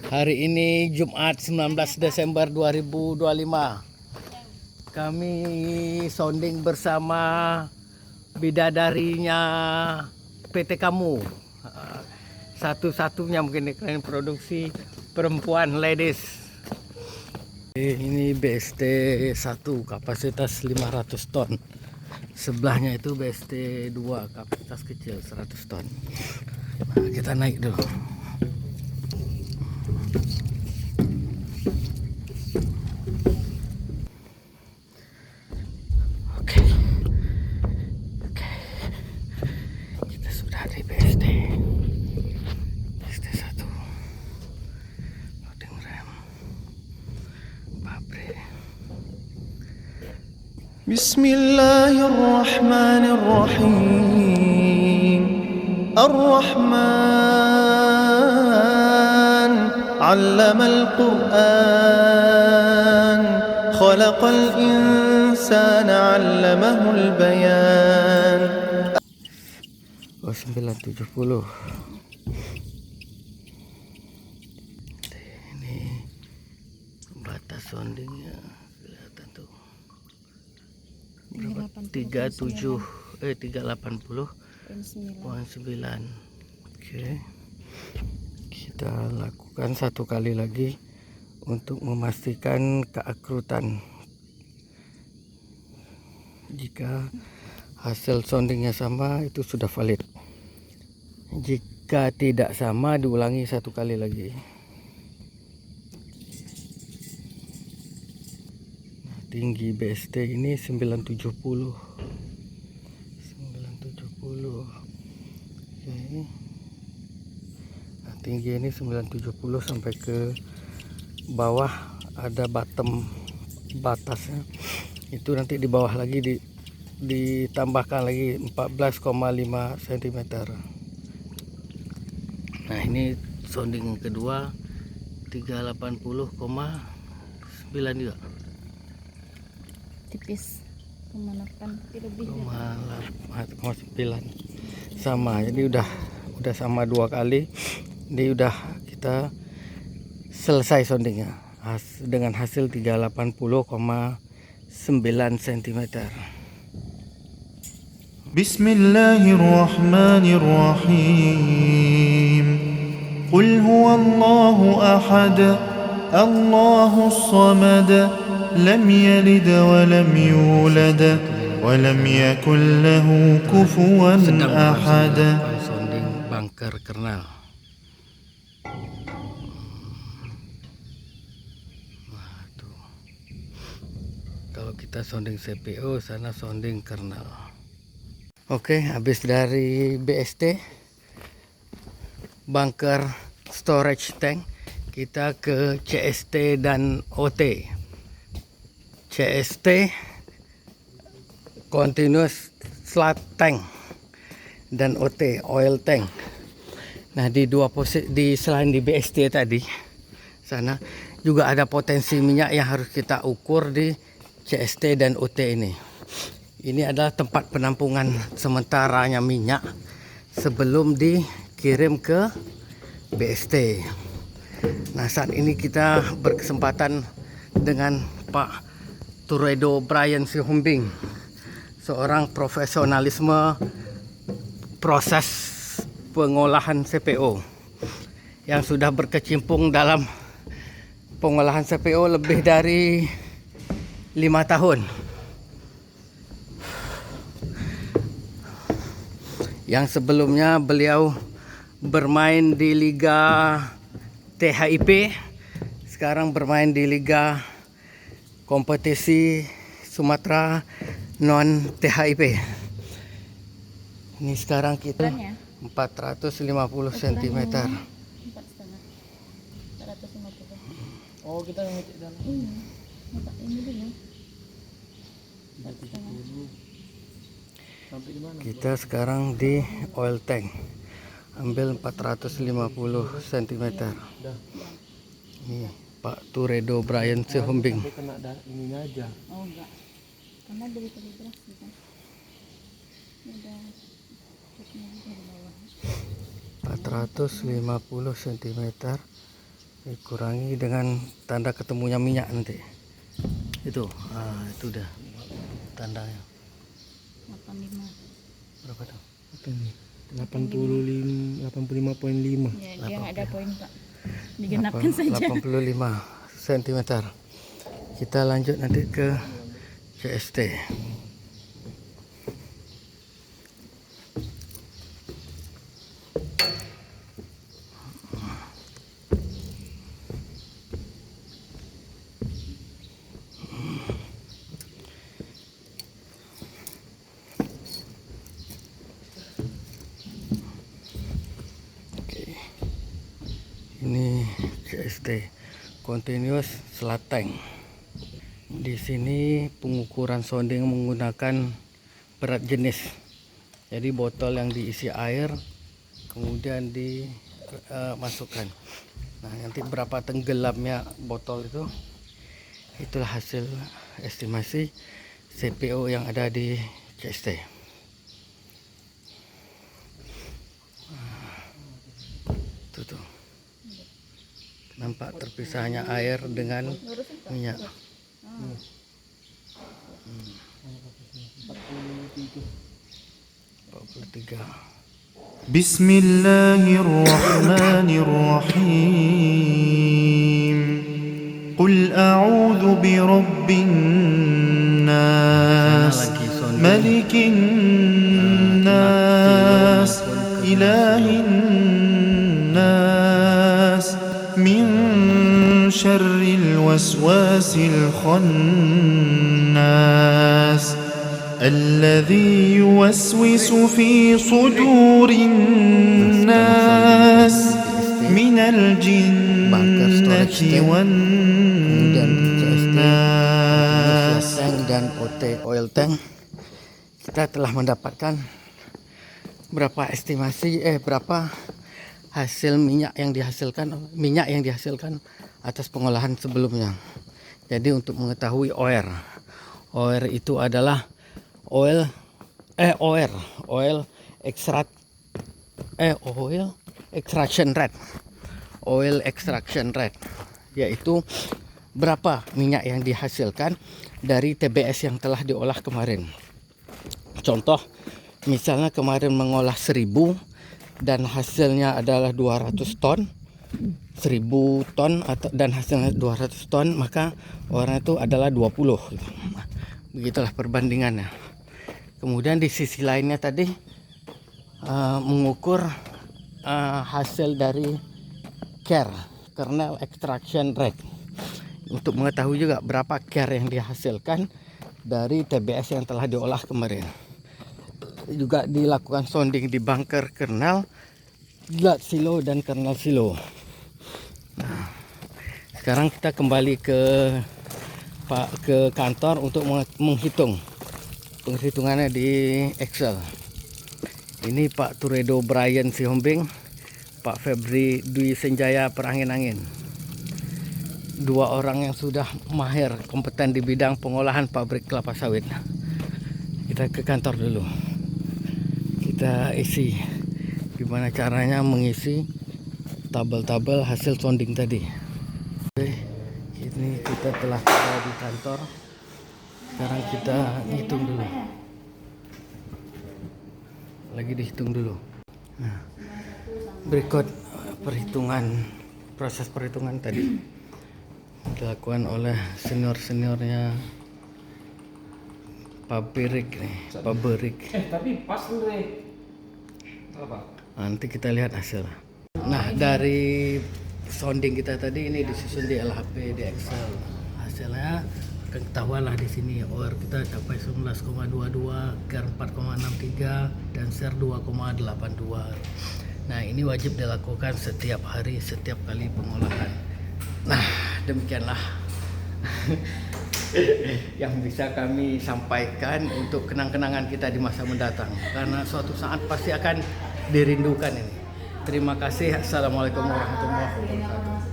Hari ini Jumat 19 Desember 2025. Kami sounding bersama bidadarinya PT Kamu. Satu-satunya mungkin kalian produksi perempuan ladies. Ini BST 1 kapasitas 500 ton. Sebelahnya itu BST 2 kapasitas kecil 100 ton. Nah, kita naik dulu. بسم الله الرحمن الرحيم الرحمن علم القرآن خلق الإنسان علمه البيان 970. Ini batas soundingnya kelihatan tuh. 380.9. Oke. Kita lakukan satu kali lagi untuk memastikan keakrutan. Jika hasil soundingnya sama, itu sudah valid. Jika tidak sama, diulangi satu kali lagi. Tinggi BST ini 970. Oke. Nah, tinggi ini 970 sampai ke bawah ada bottom batasnya. Itu nanti di bawah lagi ditambahkan lagi 14,5 cm. Nah, ini sounding kedua 380,9 juga. Tipis 0,8 lebih 0,9 sama, jadi udah sama dua kali. Ini udah kita selesai soundingnya dengan hasil 380,9 cm. Bismillahirrahmanirrahim. Qul huwallahu ahad, Allahus samad, lam yalid wa lam yulad wa lam yakul lahu kufuwan ahad. Sounding bunker kernel. Nah, tuh. Kalau kita sounding CPO, sana sounding kernel. Oke, habis dari BST bunker storage tank, kita ke CST dan OT. CST continuous slot tank dan OT oil tank. Nah, di dua posisi selain di BST tadi sana juga ada potensi minyak yang harus kita ukur di CST dan OT ini. Ini adalah tempat penampungan sementaranya minyak sebelum dikirim ke BST. Nah, saat ini kita berkesempatan dengan Pak Turedo Brian Sihombing, seorang profesionalisme proses pengolahan CPO yang sudah berkecimpung dalam pengolahan CPO lebih dari 5 tahun. Yang sebelumnya beliau bermain di Liga THIP, sekarang bermain di Liga kompetisi Sumatera non THIP. Ini sekarang kita 450 cm. 4,5. 450. Oh, kita ngetik dalam. Ini dulu. Sampai di mana? Kita sekarang di oil tank. Ambil 450 cm. Ini Pak Turedo Brian Sihombing. Sampai kena ininya aja. Oh enggak, karena dari tadi beras kan udah ceknya juga di bawah. 450 cm Dikurangi dengan tanda ketemunya minyak nanti. Itu, itu udah tandanya. 85. Berapa tuh? Apa nih? 85.5. Ya, dia nggak ada poin Pak. Digenapkan saja. 85 cm. Kita lanjut nanti ke CST. Ini CST, continuous slot tank. Di sini pengukuran sounding menggunakan berat jenis. Jadi botol yang diisi air kemudian dimasukkan. Nah, nanti berapa tenggelamnya botol itu, itulah hasil estimasi CPO yang ada di CST. Tuh. Nampak terpisahnya air dengan minyak. 43. بسم الله الرحمن الرحيم قل أعوذ برب الناس ملك الناس إله الناس من شر الوسواس الخناس الذي يوسوس في صدور الناس من الجنة والناس. Dan OT oil tank, kita telah mendapatkan berapa hasil minyak yang dihasilkan atas pengolahan sebelumnya. Jadi untuk mengetahui OR itu adalah oil extraction rate, yaitu berapa minyak yang dihasilkan dari TBS yang telah diolah kemarin. Contoh, misalnya kemarin mengolah 1000 dan hasilnya adalah 200 ton, 1000 ton dan hasilnya 200 ton, maka orang itu adalah 20. Begitulah perbandingannya. Kemudian di sisi lainnya tadi mengukur hasil dari kernel extraction rate, untuk mengetahui juga berapa yang dihasilkan dari TBS yang telah diolah kemarin. Juga dilakukan sounding di bunker kernel, glut silo dan kernel silo. Nah, sekarang kita kembali ke kantor untuk menghitung penghitungannya di Excel. Ini Pak Turedo Brian Sihombing, Pak Febri Dwi Senjaya perangin-angin. Dua orang yang sudah mahir kompeten di bidang pengolahan pabrik kelapa sawit. Kita ke kantor dulu. Kita isi gimana caranya mengisi tabel-tabel hasil sounding tadi. Oke, ini kita telah tiba di kantor. Sekarang kita hitung dulu. Lagi dihitung dulu. Nah, berikut proses perhitungan tadi dilakukan oleh seniornya pabrik. Tapi pas nih. Apa? Nanti kita lihat hasil. Nah, dari sounding kita tadi ini disusun di LHP di Excel. Hasilnya akan ketahuan lah di sini. OR kita capai 19,22, GAR 4,63 dan SER 2,82. Nah, ini wajib dilakukan setiap hari, setiap kali pengolahan. Nah, demikianlah yang bisa kami sampaikan untuk kenang-kenangan kita di masa mendatang, karena suatu saat pasti akan dirindukan ini. Terima kasih. Assalamualaikum warahmatullahi wabarakatuh.